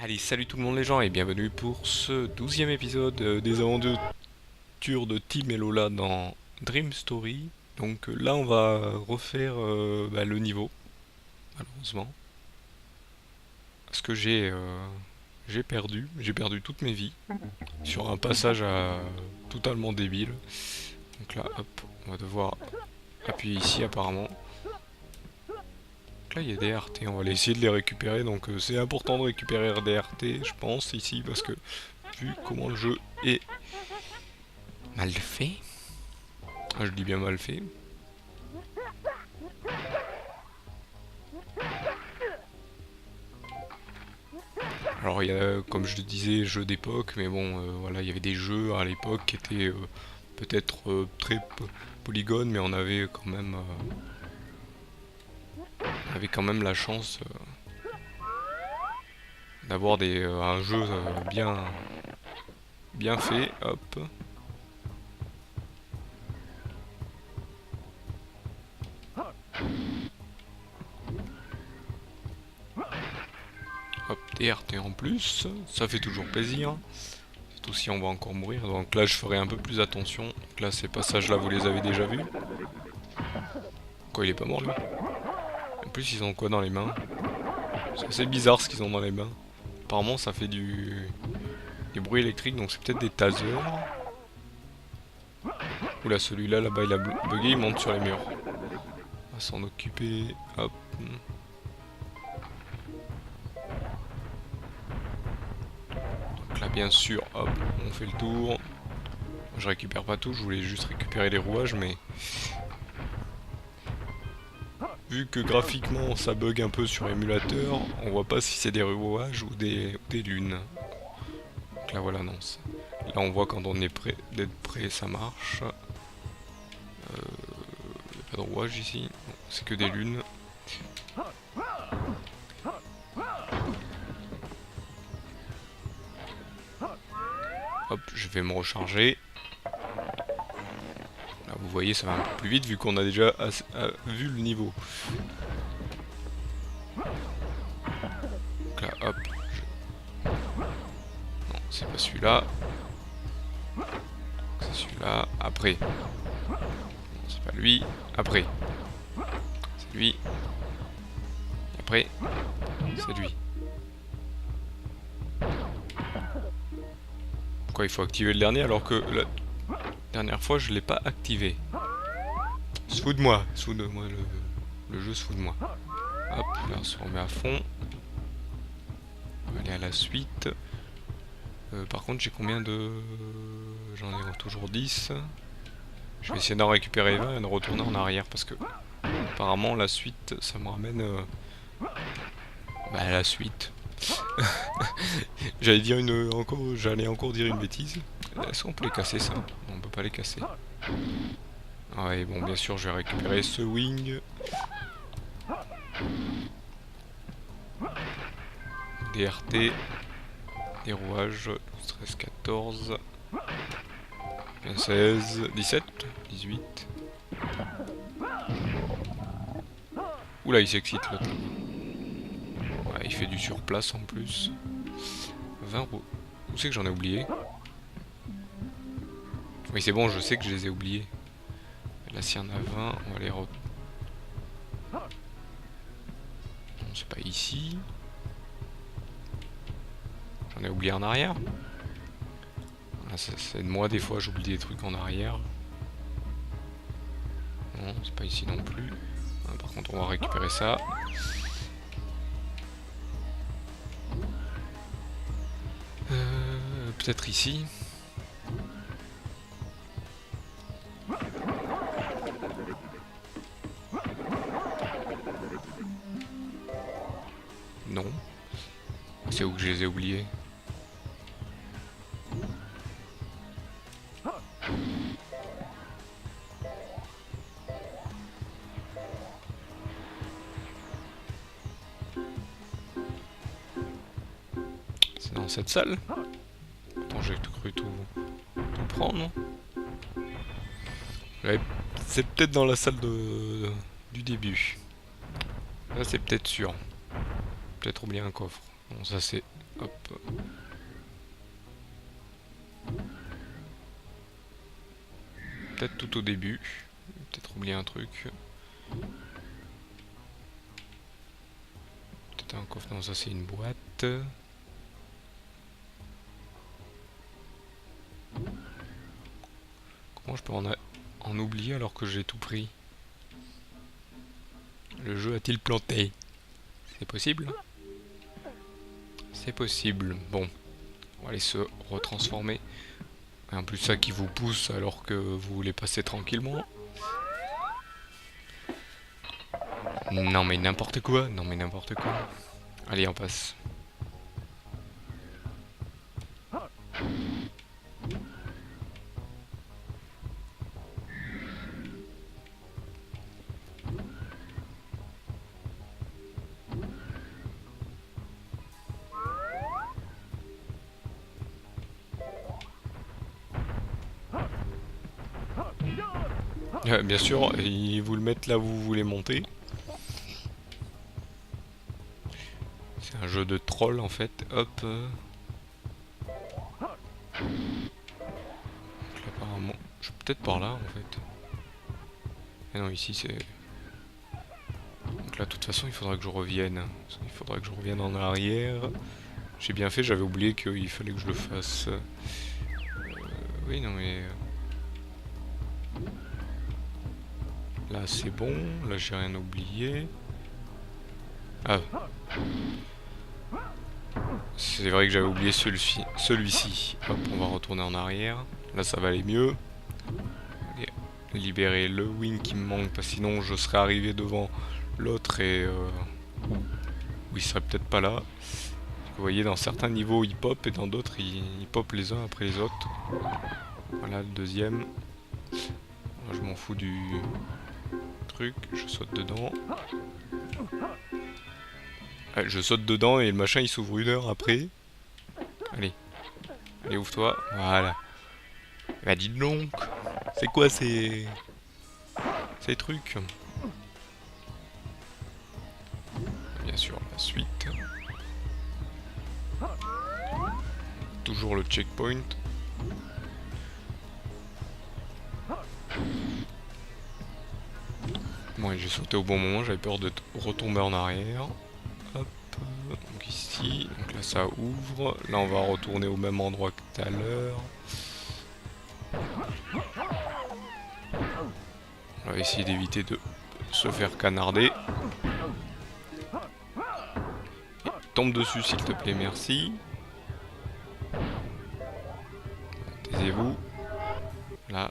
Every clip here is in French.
Allez, salut tout le monde les gens et bienvenue pour ce 12e épisode des aventures de Tim et Lola dans Dream Story. Donc là on va refaire le niveau, malheureusement. Parce que j'ai perdu toutes mes vies sur un passage totalement débile. Donc là hop, on va devoir appuyer ici apparemment. Donc là il y a des RT, on va essayer de les récupérer. Donc c'est important de récupérer des RT je pense ici parce que vu comment le jeu est mal fait. Ah, je dis bien mal fait. Alors il y a, comme je le disais, jeux d'époque, mais bon, voilà, il y avait des jeux à l'époque qui étaient peut-être très polygones, mais on avait quand même la chance d'avoir un jeu bien fait. Hop, hop, DRT en plus, ça fait toujours plaisir. Surtout si on va encore mourir. Donc là, je ferai un peu plus attention. Donc là, ces passages-là, vous les avez déjà vus. Quoi, il est pas mort lui? En plus, ils ont quoi dans les mains? C'est assez bizarre ce qu'ils ont dans les mains. Apparemment, ça fait des bruits électriques, donc c'est peut-être des tasers. Oula, celui-là, là-bas, il a bugué, il monte sur les murs. On va s'en occuper. Hop. Donc là, bien sûr, hop, on fait le tour. Je récupère pas tout, je voulais juste récupérer les rouages, mais vu que graphiquement ça bug un peu sur émulateur, on voit pas si c'est des rouages ou des lunes. Donc là, voilà, non. Là, on voit quand on est prêt d'être prêt, ça marche. Y a pas de rouage ici, c'est que des lunes. Hop, je vais me recharger. Là, vous voyez, ça va un peu plus vite vu qu'on a déjà vu le niveau. Donc là, hop. Non, c'est pas celui-là. C'est celui-là. Après. Non, c'est pas lui. Après. C'est lui. Et après. C'est lui. Pourquoi il faut activer le dernier alors que la dernière fois je l'ai pas activé? Se fout de moi. Se fout de moi. Le jeu se fout de moi. Hop, là on se remet à fond. On va aller à la suite. Par contre j'ai combien de... J'en ai toujours 10. Je vais essayer d'en récupérer 20 et de retourner en arrière parce que apparemment la suite ça me ramène à la suite. J'allais encore dire une bêtise. Est-ce qu'on peut les casser ça? Non, on peut pas les casser. Ah ouais, bon bien sûr je vais récupérer ce wing. Des RT. Des rouages. 12, 13, 14. 15, 16, 17, 18. Oula, il s'excite l'autre. Ouais, il fait du surplace en plus. 20 roues. Où c'est que j'en ai oublié? Oui, c'est bon, je sais que je les ai oubliés. Là, s'il y en a 20, on va les re... Non, c'est pas ici. J'en ai oublié en arrière. Ah, c'est de moi, des fois, j'oublie des trucs en arrière. Non, c'est pas ici non plus. Ah, par contre, on va récupérer ça. Peut-être ici. Non. C'est où que je les ai oubliés? C'est dans cette salle? Attends, j'ai cru tout prendre. Ouais, c'est peut-être dans la salle du début. Là, c'est peut-être sûr. Peut-être oublier un coffre. Bon, ça c'est... Hop. Peut-être tout au début. Peut-être oublier un truc. Peut-être un coffre. Non, ça c'est une boîte. Comment je peux en oublier alors que j'ai tout pris? Le jeu a-t-il planté? C'est possible? C'est possible. Bon, on va aller se retransformer. Et en plus ça qui vous pousse alors que vous voulez passer tranquillement. Non mais n'importe quoi. Non mais n'importe quoi. Allez, on passe. Bien sûr, ils vous le mettent là où vous voulez monter. C'est un jeu de troll en fait. Hop. Donc là, apparemment, je suis peut-être par là en fait. Et non, ici c'est... Donc là, de toute façon, il faudra que je revienne. Il faudra que je revienne en arrière. J'ai bien fait, j'avais oublié qu'il fallait que je le fasse. Oui, non mais... Là, c'est bon. Là, j'ai rien oublié. Ah. C'est vrai que j'avais oublié celui-ci. Hop, on va retourner en arrière. Là, ça va aller mieux. Allez, libérer le wing qui me manque, parce que sinon je serais arrivé devant l'autre et... où il serait peut-être pas là. Vous voyez, dans certains niveaux, il pop, et dans d'autres, il pop les uns après les autres. Voilà, le deuxième. Moi, je m'en fous du truc. Je saute dedans. Ouais, je saute dedans et le machin il s'ouvre 1 heure après. Allez. Allez, ouvre-toi. Voilà. Bah dis donc. C'est quoi ces trucs? Bien sûr, la suite. Toujours le checkpoint. Bon, et j'ai sauté au bon moment, j'avais peur de retomber en arrière. Hop, donc ici, donc là ça ouvre. Là on va retourner au même endroit que tout à l'heure. On va essayer d'éviter de se faire canarder. Et tombe dessus s'il te plaît, merci. Taisez-vous. Là.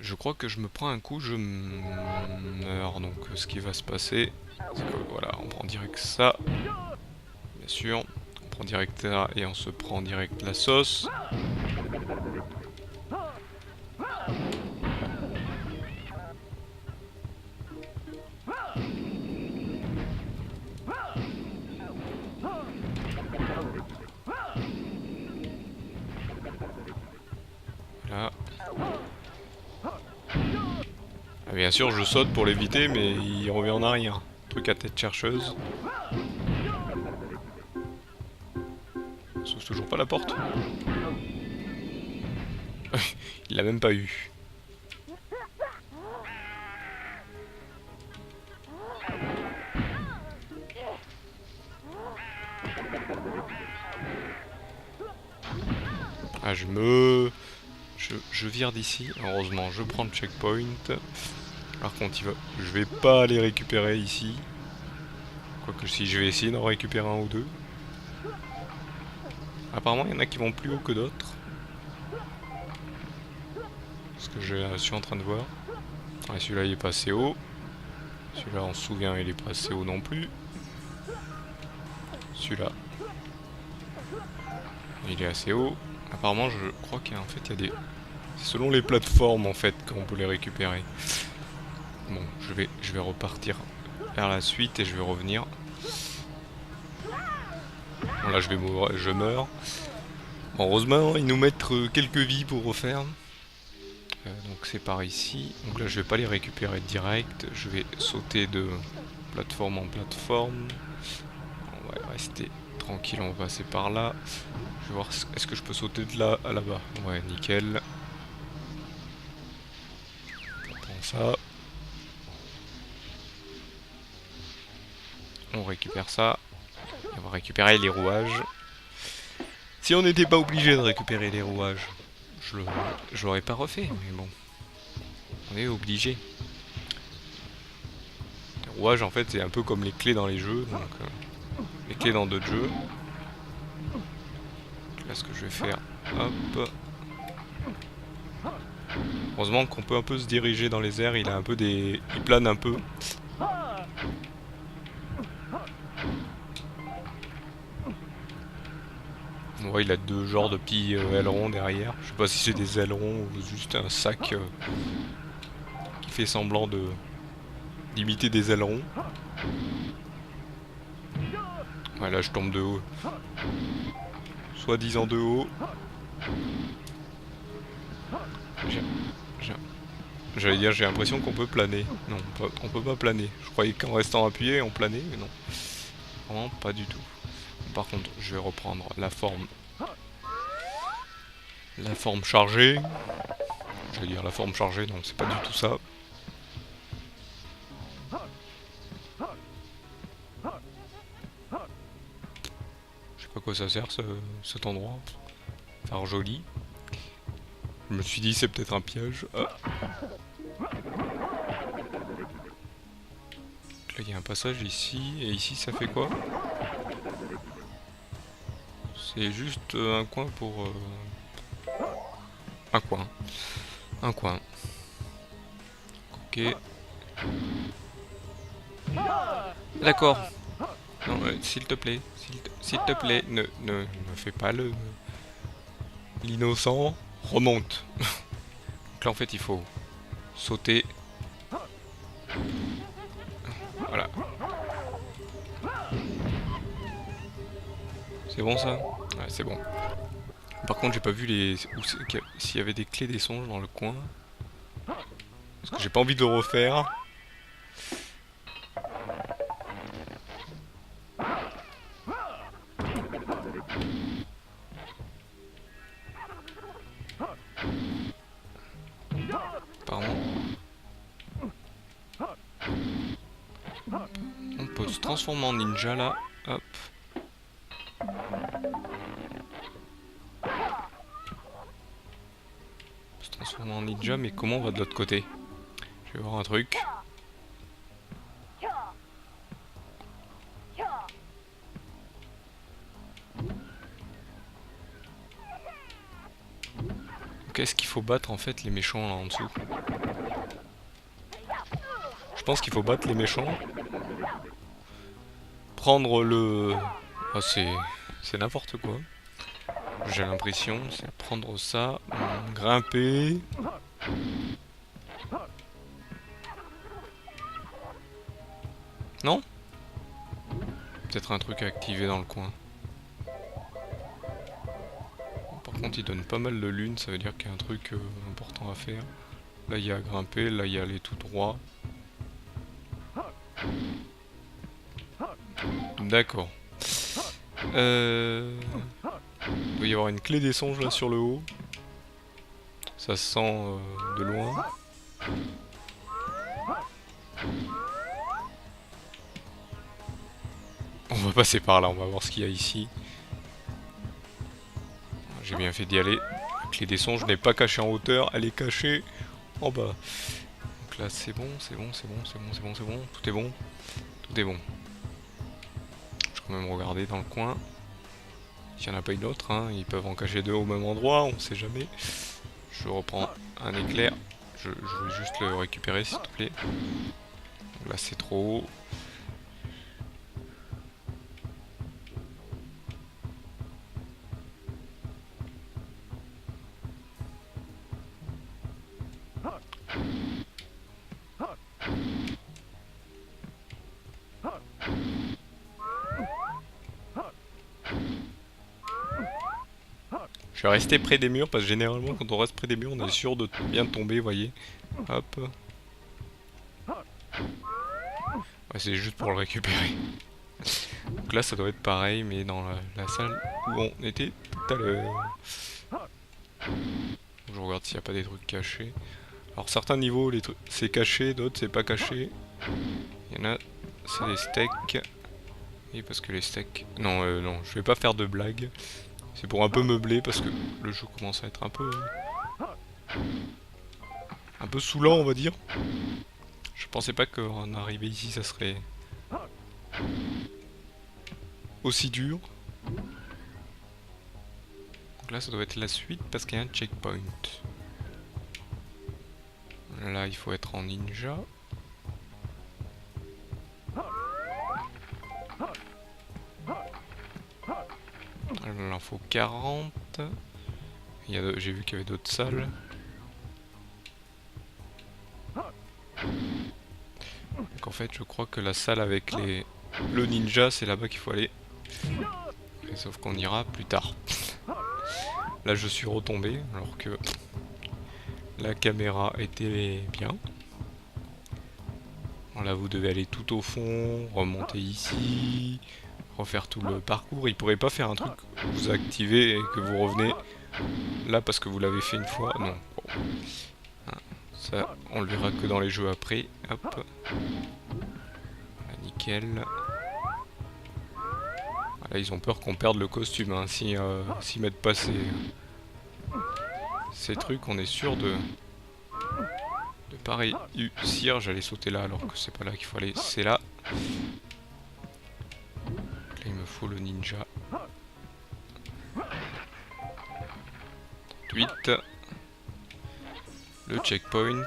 Je crois que je me prends un coup, je meurs. Donc ce qui va se passer, c'est que voilà, on prend direct ça. Bien sûr. On prend direct ça et on se prend direct la sauce. Là. Ah, bien sûr, je saute pour l'éviter, mais il revient en arrière. Truc à tête chercheuse. On s'ouvre toujours pas la porte. Il l'a même pas eu. Ah, je vire d'ici. Heureusement, je prends le checkpoint. Par contre, je vais pas aller récupérer ici. Quoique si, je vais essayer d'en récupérer un ou deux. Apparemment, il y en a qui vont plus haut que d'autres. Ce que je suis en train de voir. Ah, celui-là, il est pas assez haut. Celui-là, on se souvient, il est pas assez haut non plus. Celui-là, il est assez haut. Apparemment, je crois qu'il y a des... C'est selon les plateformes, en fait, qu'on peut les récupérer. Bon, je vais repartir vers la suite et je vais revenir. Bon, là, je meurs. Bon, heureusement, ils nous mettent quelques vies pour refaire. Donc c'est par ici. Donc là, je vais pas les récupérer direct. Je vais sauter de plateforme en plateforme. on va rester tranquille, on va passer par là. Je vais voir, est-ce que je peux sauter de là à là-bas? Ouais, nickel. On prend ça. On récupère ça. Et on va récupérer les rouages. Si on n'était pas obligé de récupérer les rouages, je l'aurais pas refait, mais bon. On est obligé. Les rouages, en fait, c'est un peu comme les clés dans les jeux, donc... les clés dans d'autres jeux. Donc là, ce que je vais faire... Hop. Heureusement qu'on peut un peu se diriger dans les airs, il a un peu des... il plane un peu. On voit, il a deux genres de petits ailerons derrière. Je sais pas si c'est des ailerons ou juste un sac qui fait semblant de d'imiter des ailerons. Ouais, là je tombe de haut. Soi-disant de haut. J'allais dire, j'ai l'impression qu'on peut planer. Non, on peut pas planer. Je croyais qu'en restant appuyé, on planait, mais non. Vraiment pas du tout. Par contre, je vais reprendre la forme. La forme chargée. J'allais dire la forme chargée, donc c'est pas du tout ça. Je sais pas à quoi ça sert cet endroit. Faire joli. Je me suis dit c'est peut-être un piège. Ah. Là il y a un passage ici, et ici ça fait quoi? C'est juste un coin pour... un coin. Un coin. Ok. D'accord. Non, s'il te plaît. S'il te plaît, ne fais pas l'innocent. Remonte. Donc là en fait il faut sauter. Voilà. C'est bon ça? Ouais, c'est bon. Par contre j'ai pas vu s'il y avait des clés des songes dans le coin. Parce que j'ai pas envie de le refaire. Pardon. On peut se transformer en ninja là. Hop. Se transformer en ninja, mais comment on va de l'autre côté? Je vais voir un truc. Qu'est-ce qu'il faut battre en fait les méchants là en dessous? Je pense qu'il faut battre les méchants. Prendre le... Ah, c'est n'importe quoi. J'ai l'impression, c'est prendre ça, grimper... Non? Peut-être un truc à activer dans le coin. Par contre, il donne pas mal de lune, ça veut dire qu'il y a un truc important à faire. Là, il y a à grimper, là, il y a aller tout droit. D'accord. Il doit y avoir une clé des songes là sur le haut. Ça se sent de loin. On va passer par là, on va voir ce qu'il y a ici. J'ai bien fait d'y aller. La clé des songes n'est pas cachée en hauteur, elle est cachée en bas. Donc là c'est bon, c'est bon, c'est bon, c'est bon, c'est bon, c'est bon. Tout est bon. Tout est bon. Je vais quand même regarder dans le coin. S'il n'y en a pas une autre, hein, ils peuvent en cacher deux au même endroit, on sait jamais. Je reprends un éclair. Je veux juste le récupérer s'il te plaît. Donc là c'est trop haut. Je vais rester près des murs parce que généralement quand on reste près des murs on est sûr de bien tomber, vous voyez. Hop. Ouais, c'est juste pour le récupérer. Donc Donc là ça doit être pareil mais dans la salle où on était tout à l'heure. Je regarde s'il n'y a pas des trucs cachés. Alors certains niveaux les trucs c'est caché, d'autres c'est pas caché. Il y en a c'est des steaks. Et parce que les steaks... Non, non, je vais pas faire de blagues. C'est pour un peu meubler parce que le jeu commence à être un peu saoulant on va dire. Je pensais pas qu'en arriver ici ça serait aussi dur. Donc là ça doit être la suite parce qu'il y a un checkpoint. Là il faut être en ninja. Il en faut 40. J'ai vu qu'il y avait d'autres salles. Donc en fait je crois que la salle avec le ninja c'est là-bas qu'il faut aller. Et sauf qu'on ira plus tard. Là je suis retombé alors que la caméra était bien. Là vous devez aller tout au fond, remonter ici, refaire tout le parcours. Il pourrait pas faire un truc que vous activez et que vous revenez là parce que vous l'avez fait une fois. Non. Bon. Ça on le verra que dans les jeux après. Hop. Là, nickel. Là ils ont peur qu'on perde le costume. Hein. S'ils mettent pas ces trucs, on est sûr de pas réussir. J'allais sauter là alors que c'est pas là qu'il faut aller. C'est là. Là il me faut le ninja. 8. Le checkpoint.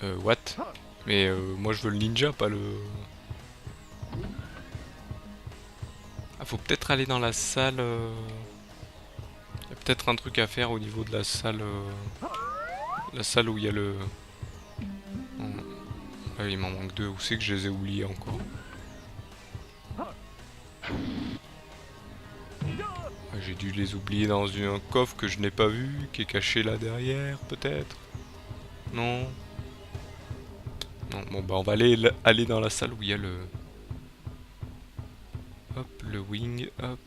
What? Mais moi je veux le ninja, pas le... Ah, faut peut-être aller dans la salle... Il y a peut-être un truc à faire au niveau de la salle... La salle où il y a le... Là, il m'en manque 2. Où c'est que je les ai oubliés encore? J'ai dû les oublier dans un coffre que je n'ai pas vu, qui est caché là derrière, peut-être? Non? Non, bon bah on va aller dans la salle où il y a le... Hop, le wing, hop...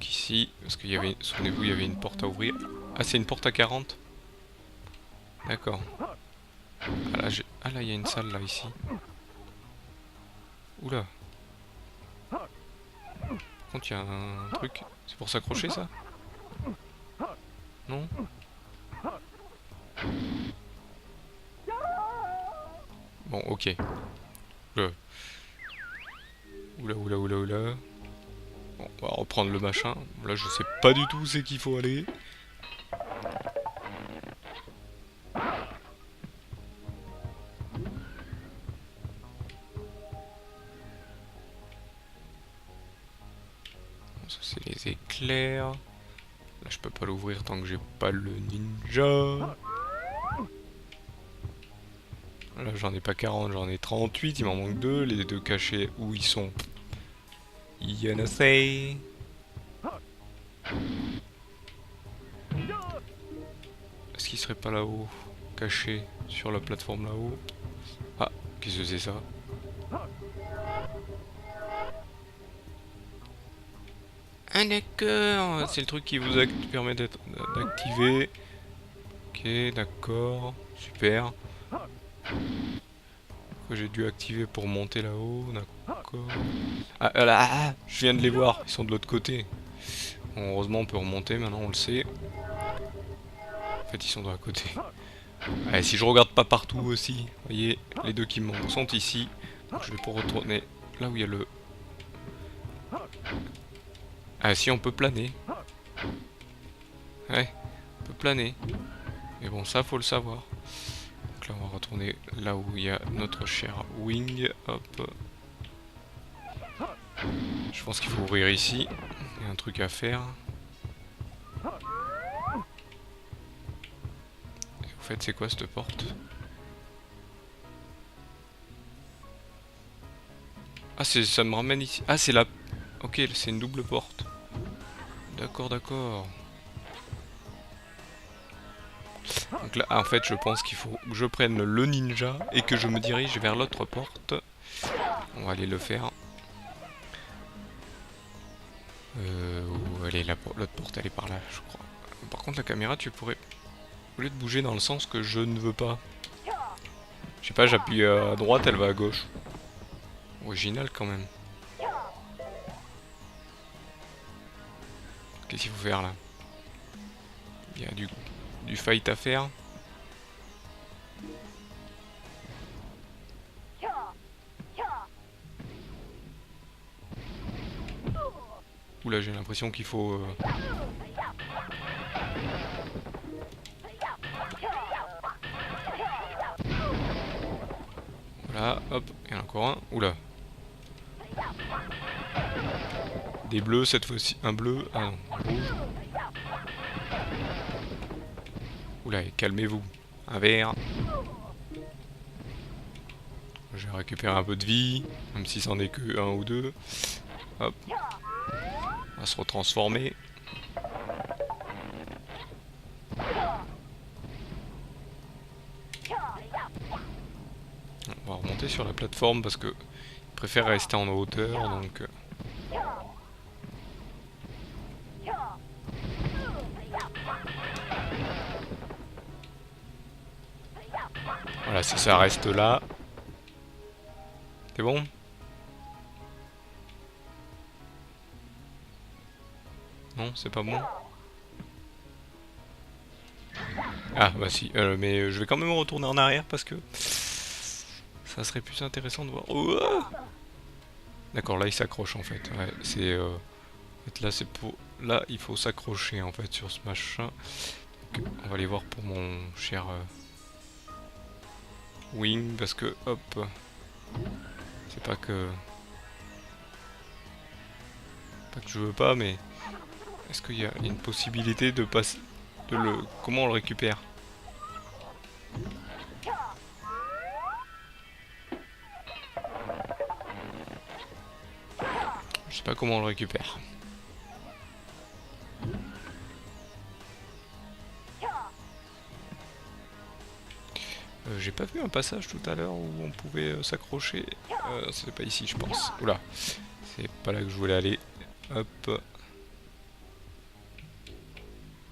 Ici, parce qu'il y avait... Souvenez-vous, il y avait une porte à ouvrir. Ah, c'est une porte à 40? D'accord. Ah là, il y a une salle là, ici. Oula. Par contre, il y a un truc. C'est pour s'accrocher, ça? Non? Bon, ok. Oula. Oula. Bon, on va reprendre le machin. Là, je sais pas du tout où c'est qu'il faut aller. Bon, ça, c'est les éclairs. Là, je peux pas l'ouvrir tant que j'ai pas le ninja. Là, j'en ai pas 40, j'en ai 38. Il m'en manque 2. Les 2 cachés, où ils sont? You know say. Est-ce qu'il serait pas là-haut? Caché sur la plateforme là-haut? Ah, qu'est-ce que c'est ça? Ah d'accord, c'est le truc qui vous permet d'activer. Ok, d'accord, super. Que j'ai dû activer pour monter là-haut, d'accord. Ah là, je viens de les voir, ils sont de l'autre côté. Bon, heureusement on peut remonter, maintenant on le sait. En fait ils sont de l'autre côté. Allez, si je regarde pas partout aussi, vous voyez, les 2 qui me manquent sont ici. Donc je vais pour retourner là où il y a le... Ah si, on peut planer. Ouais, on peut planer. Mais bon, ça faut le savoir. Donc là on va retourner là où il y a notre cher wing. Hop. Je pense qu'il faut ouvrir ici. Il y a un truc à faire. Et au fait, c'est quoi cette porte? Ah, ça me ramène ici. Ah, c'est la... Ok, c'est une double porte. D'accord, d'accord. Donc là, en fait, je pense qu'il faut que je prenne le ninja et que je me dirige vers l'autre porte. On va aller le faire. Où elle est l'autre porte, elle est par là, je crois. Par contre, la caméra, tu pourrais, au lieu de bouger dans le sens que je ne veux pas. Je sais pas, j'appuie à droite, elle va à gauche. Original quand même. Qu'est-ce qu'il faut faire là? Il y a du fight à faire. Oula, j'ai l'impression qu'il faut... Voilà, hop, il y en a encore un. Oula. Des bleus cette fois-ci. Un bleu. Ah non, un rouge. Oula, calmez-vous. Un vert. Je vais récupérer un peu de vie, même si c'en est que un ou deux. Hop. On va se retransformer. On va remonter sur la plateforme parce que je préfère rester en hauteur, donc... Voilà, ça reste là. C'est bon? Non, c'est pas bon? Ah, bah si, mais je vais quand même retourner en arrière parce que... Ça serait plus intéressant de voir... Oh, d'accord, là il s'accroche en fait. Ouais, c'est... En fait, là c'est pour... Là il faut s'accrocher en fait sur ce machin. Donc, on va aller voir pour mon cher... Wing, parce que... Hop... C'est pas que... Pas que je veux pas, mais... Est-ce qu'il y a une possibilité de passer... De le... Comment on le récupère? Je sais pas comment on le récupère. J'ai pas vu un passage tout à l'heure où on pouvait s'accrocher. C'est pas ici, je pense. Oula, c'est pas là que je voulais aller. Hop.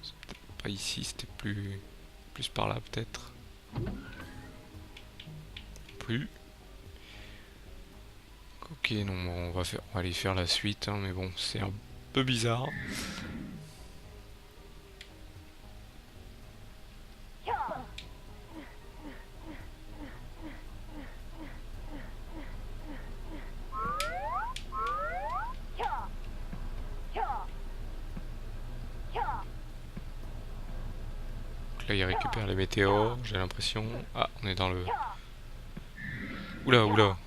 C'est peut-être pas ici, c'était plus par là peut-être. Plus. Ok, non, on va aller faire la suite, hein, mais bon, c'est un peu bizarre. Là, il récupère les météores, j'ai l'impression. Ah, on est dans le... Oula, oula.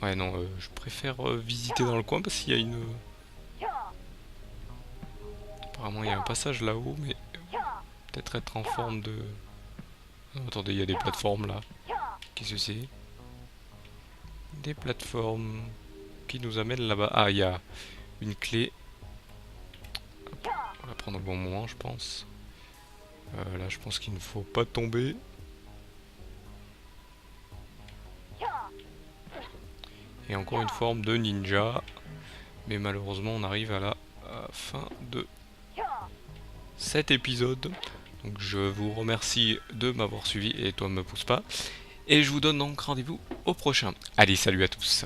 Ouais, non, je préfère visiter dans le coin parce qu'il y a une... Apparemment, il y a un passage là-haut, mais... Peut-être être en forme de... Oh, attendez, il y a des plateformes là. Qu'est-ce que c'est? Des plateformes qui nous amènent là-bas. Ah, il y a une clé. On va la prendre au bon moment, je pense. Là, je pense qu'il ne faut pas tomber. Et encore une forme de ninja. Mais malheureusement, on arrive à la fin de cet épisode. Donc je vous remercie de m'avoir suivi et toi me pousse pas. Et je vous donne donc rendez-vous au prochain. Allez, salut à tous.